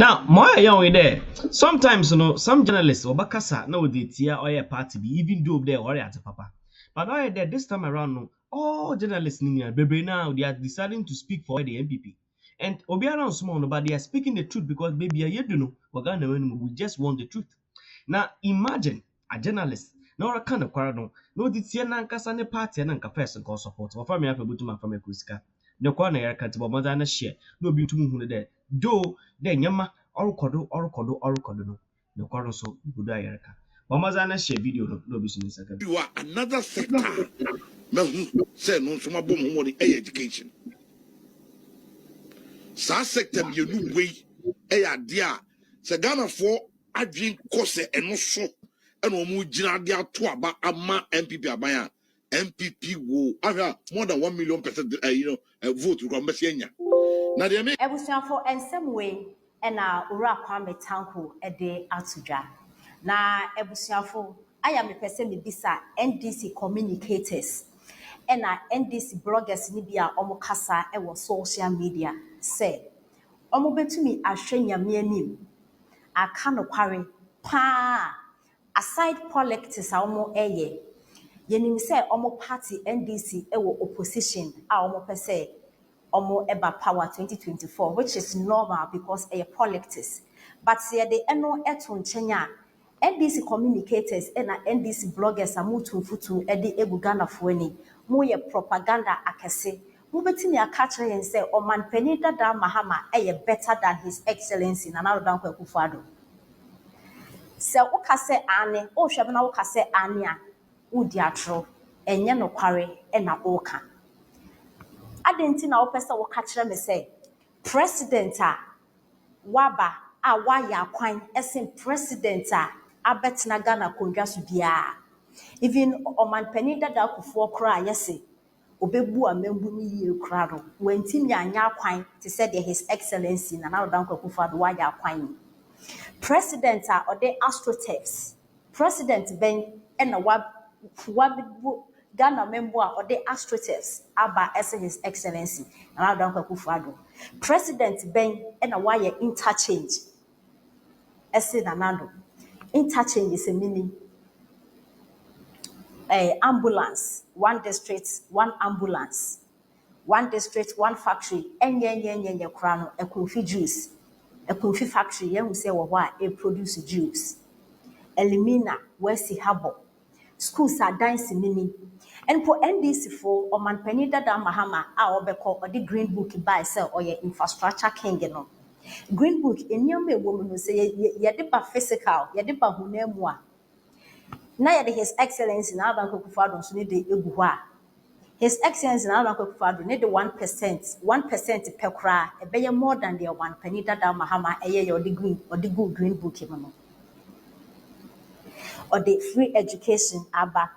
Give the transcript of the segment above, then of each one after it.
Now, more young with there. Sometimes, some journalists or bakasa no the tia or a party be even do up there or at papa. But now there this time around, no, all journalists in here, baby now they are deciding to speak for the MPP. And Obiara small, but they are speaking the truth because baby, you know, we just want the truth. Now imagine a journalist. No, I kind of quarrel. No, the tia nankasa ne party and anka first and call support. Or family have a butuma from a kuska. No corner air cut about mother and a share. No be to move there. Though, then yama ɔrekɔdo no nokɔre nso gudu ayɛreka wɔmaza no hyɛ video no bi so ne second. You are another sector. Mehu say no so mabɔ mo mo education. Sa sector me nu wei ade a se Ghana for adwin kɔse ɛno so ɛna ɔmo gyina de ato aba ama NPP aban a NPP wo ahwa more than 1 million percent vote ko mbɛsi anya. Na de me ebusuafo ensem we na owura kwame tanko de atudwa na ebusuafo aya mepese me bisa NDC communicators na NDC bloggers ni bia omo kasa e wo social media say omo betumi ahwe nyame anim aka no kware pa aside politics a omo eye yenim say omo party NDC e wo opposition a omo pese omo eba power 2024, which is normal because a politics. But see the eno eto nchenya NDC communicators and NDC bloggers are mutu futu edi egu Ghana fueni mo ye propaganda akese mo betimi aka kire yen say oman pani dada Mahama better than his excellency Nana Addo Akufo-Addo. Se woka se ane o hwebe na woka se ane a wodi atro enye no kware na oka adenti na opese wo ka kire me say president a waba a waya kwan esen president a abetna Ghana kondwa so bia even oman pani dada Akufo kra yese obebu amembu ni yie kra do wantimi anya kwan te say the his excellency Nana Addo Akufo-Addo waya kwan president a ode astroturfs president ben na wabibu Ghana member or the astroturfs aba as his excellency Nana Addo Akufo-Addo president ben na why interchange ese Nana interchange is a meaning ambulance one district one ambulance one district one factory enye kra no ekonfi juice ekonfi factory yen say wo a produce juice elimina wesi habo schools are dancing mini and for NDC for oman pani dada Mahama a obeko or the green book by sell or your infrastructure king no green book enyama ewo no say ye de ba physical ye de ba hunamu a na ye de his excellency na Addo Akufo-Addo so ne de egu ho a his excellency na Addo Akufo-Addo ne de 1% per kra e be more than the one pani dada Mahama eye your the green book no or the free education aba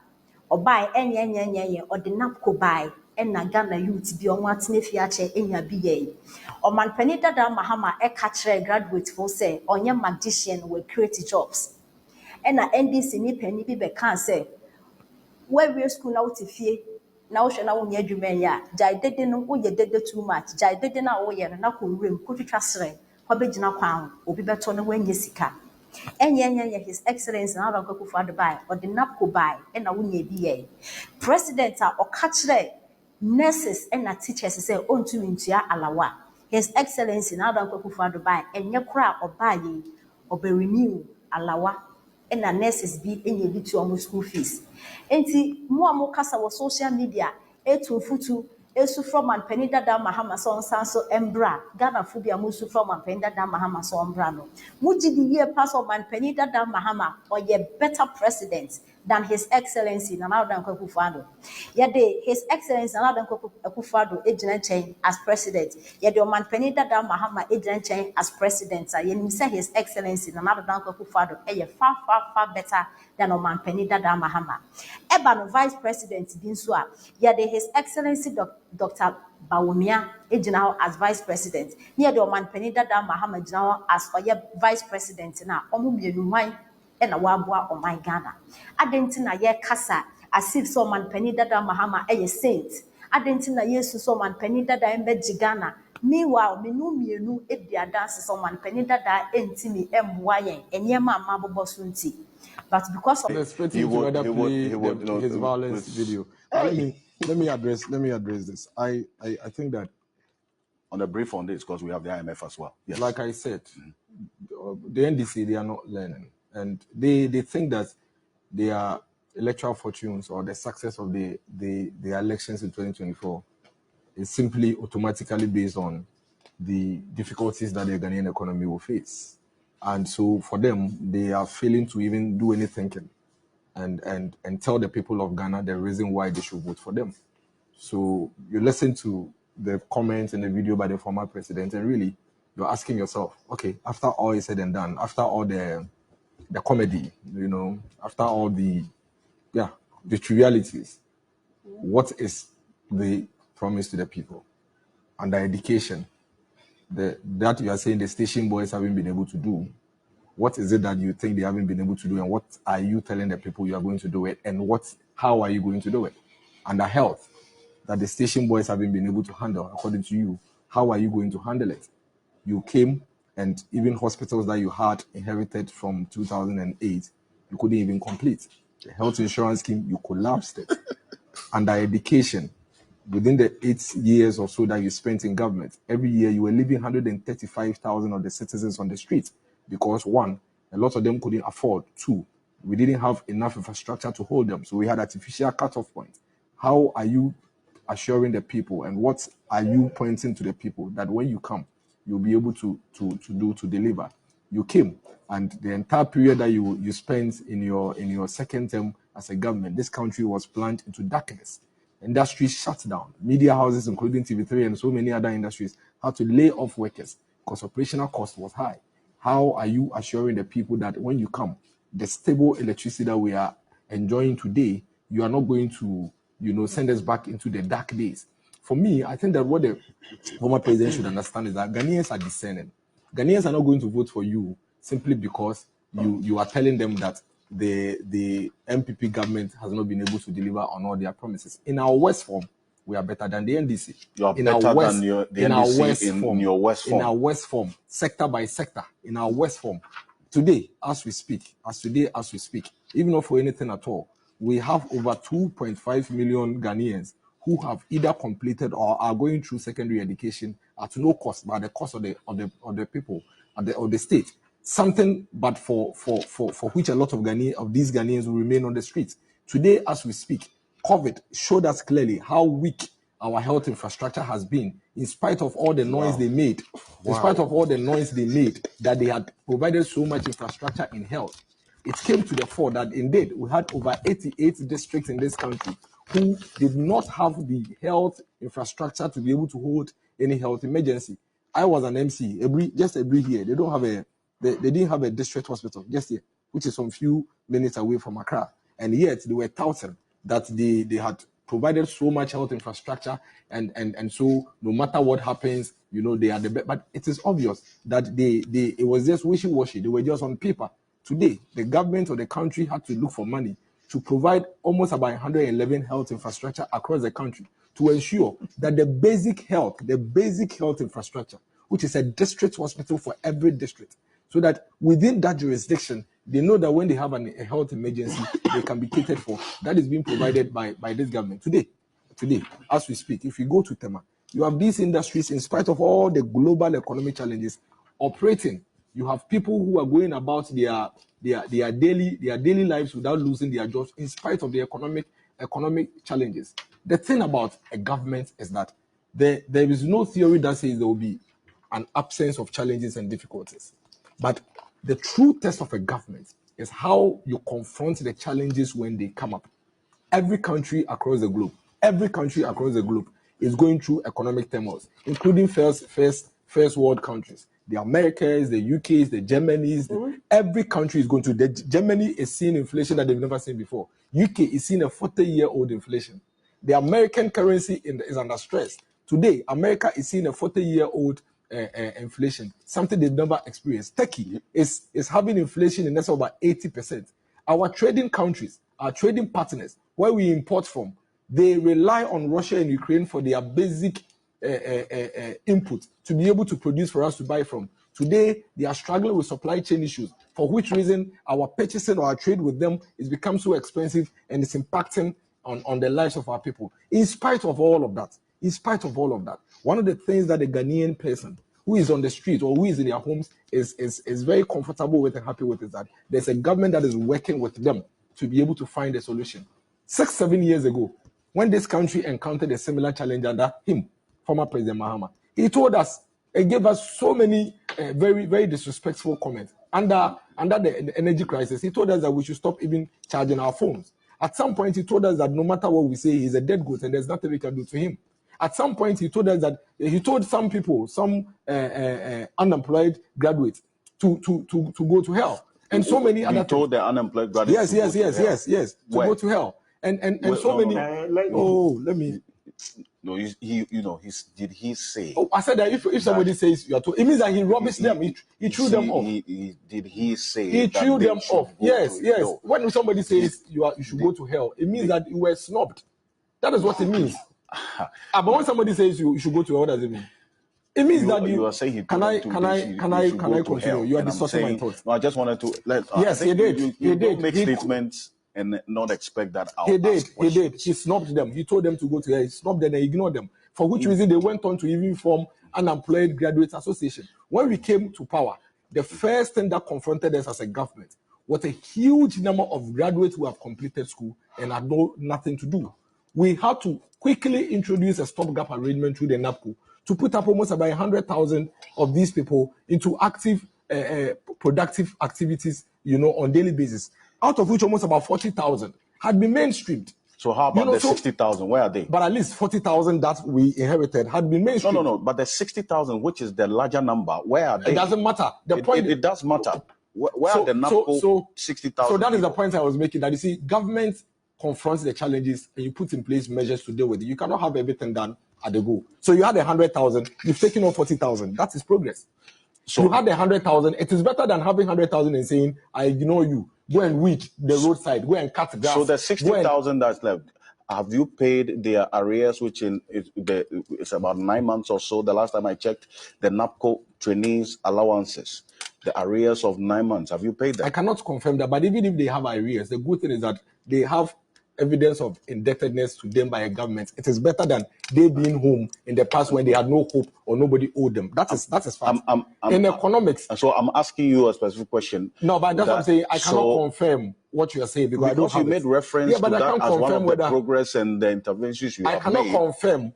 or buy enye or the napco buy and na Ghana youth bi on atene fiache enya biye or man pani dada Mahama e catch graduate for say onye magician will create jobs and na NDC ni pani bi be can say where we school na utifie na wo hwe na wo nya adwuma ya jai dede no wo ye dede too much jai dede na wo ye na ko nwrem ko twitwa sere ko begina kwan obi beto no wanye sika enye his excellency na Addo Akufo-Addo buy or the napco buy and na wunya bi ye president a okachire nurses and na teachers say ontumi ntua alawa his excellency na Addo Akufo-Addo buy enye kra obaye oberenew alawa and na nurses bi enye bi to almost school fees enti mo amo kasa wo social media etu futu esu from and penny dada Mahama so sanso embra Ghana phobia musu from and penny dada Mahama so embra no muji the year pass of man penny dada Mahama or ye better president than his excellency Nana Addo Akufo-Addo ye his excellency Nana Addo Akufo-Addo ejina chen as president ye de man penny dada Mahama ejina chen as president ye nim say his excellency Nana Addo Akufo-Addo e far better than man penny dada Mahama eba no vice president bin so a ye de his excellency Dr. Bawumia ejina as vice president near the man penny dada Mahama ejina as vice president na omo mienu man na waboa oman Ghana adenti na ye kasa asif so man penny dada Mahama saint adenti na yesu so man penny dada embeji Ghana Meanwhile, me no mienu edia dance someone penny dada entimi emboa yen enyema ama bobo so nti. But because of Expect He him to would, rather he would, play he would, you know, his violence video. But hey, let me address this. I think that, on a brief on this, because we have the IMF as well. Yes. like I said, the NDC, they are not learning, and they think that their electoral fortunes or the success of the elections in 2024 is simply automatically based on the difficulties that the Ghanaian economy will face. And so for them, they are failing to even do any thinking and tell the people of Ghana the reason why they should vote for them. So you listen to the comments in the video by the former president, and really you're asking yourself, okay, after all is said and done, after all the comedy, you know, after all the trivialities, what is the promise to the people? And the education that you are saying the station boys haven't been able to do, what is it that you think they haven't been able to do, and what are you telling the people you are going to do it, and how are you going to do it? And the health that the station boys haven't been able to handle, according to you, how are you going to handle it? You came, and even hospitals that you had inherited from 2008, you couldn't even complete. The health insurance scheme, you collapsed it. And the education, within the 8 years or so that you spent in government, every year you were leaving 135,000 of the citizens on the street because, one, a lot of them couldn't afford. Two, we didn't have enough infrastructure to hold them. So we had artificial cutoff points. How are you assuring the people, and what are you pointing to the people that when you come, you'll be able to deliver? You came, and the entire period that you spent in your second term as a government, this country was plunged into darkness. Industries shut down. Media houses, including TV3 and so many other industries, had to lay off workers because operational cost was high. How are you assuring the people that when you come, the stable electricity that we are enjoying today, you are not going to, send us back into the dark days? For me, I think that what the former president should understand is that Ghanaians are discerning. Ghanaians are not going to vote for you simply because you are telling them that the MPP government has not been able to deliver on all their promises. In our West form, we are better than the NDC. You are in better our West, than the in our NDC West in form, your West form. in our West form, sector by sector, in our West form. Today, as we speak, even not for anything at all, we have over 2.5 million Ghanaians who have either completed or are going through secondary education at no cost, but at the cost of the people of the state. Something, but for which a lot of these Ghanaians will remain on the streets. Today, as we speak, COVID showed us clearly how weak our health infrastructure has been, in spite of all the noise they made. In spite of all the noise they made, that they had provided so much infrastructure in health. It came to the fore that indeed we had over 88 districts in this country who did not have the health infrastructure to be able to hold any health emergency. I was an MC, just every year. They didn't have a district hospital just here, which is some few minutes away from Accra. And yet they were touting that they had provided so much health infrastructure, and so no matter what happens, they are the best. But it is obvious that it was just wishy-washy. They were just on paper. Today, the government of the country had to look for money to provide almost about 111 health infrastructure across the country to ensure that the basic health infrastructure, which is a district hospital for every district, so that within that jurisdiction, they know that when they have a health emergency, they can be catered for. That is being provided by this government. Today, as we speak, if you go to Tema, you have these industries, in spite of all the global economic challenges, operating. You have people who are going about their daily lives without losing their jobs, in spite of the economic challenges. The thing about a government is that there is no theory that says there will be an absence of challenges and difficulties. But the true test of a government is how you confront the challenges when they come up. Every country across the globe is going through economic turmoil, including first world countries. The Americas, the UKs, the Germanys, every country is going through. Germany is seeing inflation that they've never seen before. UK is seeing a 40-year-old inflation. The American currency is under stress. Today, America is seeing a 40-year-old inflation, something they've never experienced. Turkey is having inflation in excess of about 80%. Our trading countries, our trading partners, where we import from, they rely on Russia and Ukraine for their basic input to be able to produce for us to buy from. Today, they are struggling with supply chain issues, for which reason our purchasing or our trade with them is become so expensive and it's impacting on the lives of our people. In spite of all of that, one of the things that the Ghanaian person who is on the street or who is in their homes is very comfortable with and happy with is that there's a government that is working with them to be able to find a solution. 6-7 years ago, when this country encountered a similar challenge under him, former President Mahama, he told us, he gave us so many very, very disrespectful comments. Under the energy crisis, he told us that we should stop even charging our phones. At some point, he told us that no matter what we say, he's a dead goat and there's nothing we can do to him. At some point, he told us that he told some people, some unemployed graduates, to go to hell, and so many other. He told the unemployed graduates. Yes, to go to hell, and so many. Let me. No, did he say? Oh, I said that if somebody says you are told, it means that he rubbish them. He threw them off. Did he say? He threw them off. Yes. Hell? When somebody says you should go to hell, it means that you were snubbed. That is what it means. But when somebody says you should go to hell, what does it mean? It means that you are saying he can I continue? You are distorting my thoughts. No, I just wanted to let. Yes, he did. He did make statements and not expect that out. He did. He snubbed them. He told them to go to hell. He snubbed them and ignored them. For which reason they went on to even form Unemployed Graduates Association. When we came to power, the first thing that confronted us as a government was a huge number of graduates who have completed school and had nothing to do. We had to quickly introduce a stopgap arrangement through the NAPCO to put up almost about 100,000 of these people into active, productive activities, on daily basis, out of which almost about 40,000 had been mainstreamed. So how about the 60,000? Where are they? But at least 40,000 that we inherited had been mainstreamed. No. But the 60,000, which is the larger number, where are they? It doesn't matter. It does matter. Where are the NAPCO 60,000? So that is the point I was making. That you see, government confronts the challenges and you put in place measures to deal with it. You cannot have everything done at the go. So you had 100,000, you've taken off 40,000. That is progress. So you had 100,000. It is better than having 100,000 and saying, I ignore you. Go and weed the roadside. Go and cut grass. So the 60,000 that's left, have you paid their arrears, which it's about 9 months or so? The last time I checked, the NAPCO trainees allowances, the arrears of 9 months. Have you paid that? I cannot confirm that, but even if they have arrears, the good thing is that they have evidence of indebtedness to them by a government. It is better than they being home in the past when they had no hope or nobody owed them. That is fine. In economics. So I'm asking you a specific question. No, but that's what I'm saying. I cannot confirm what you are saying because I don't have you made reference to that as one of the progress and the interventions you have made.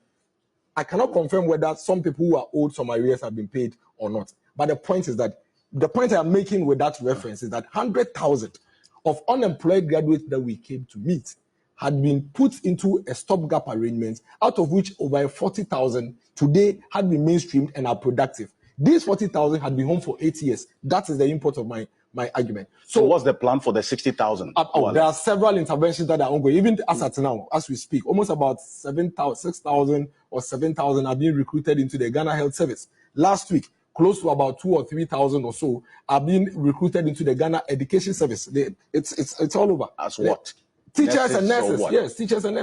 I cannot confirm whether some people who are owed some arrears have been paid or not. But the point I'm making with that reference is that 100,000 of unemployed graduates that we came to meet had been put into a stopgap arrangement, out of which over 40,000 today had been mainstreamed and are productive. These 40,000 had been home for 8 years. That is the import of my argument. So what's the plan for the 60,000? There are several interventions that are ongoing. Even as at now, as we speak, almost about 6,000 or 7,000 are being recruited into the Ghana Health Service. Last week, close to about 2,000 or 3,000 or so are being recruited into the Ghana Education Service. It's all over. As what? Teachers and nurses. Yes, teachers and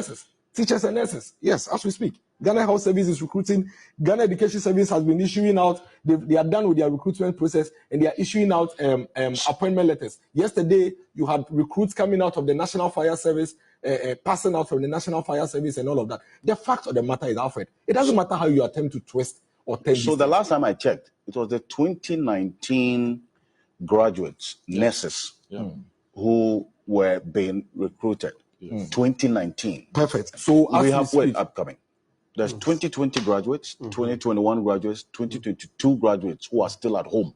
nurses. Yes, as we speak. Ghana Health Service is recruiting. Ghana Education Service has been issuing out. They are done with their recruitment process and they are issuing out appointment letters. Yesterday, you had recruits coming out of the National Fire Service, passing out from the National Fire Service and all of that. The fact of the matter is, Alfred, it doesn't matter how you attempt to twist or turn. So the last time I checked, it was the 2019 graduates, nurses, who were being recruited. 2019. Perfect. So we have upcoming. There's 2020 graduates, 2021 graduates, 2022 graduates who are still at home.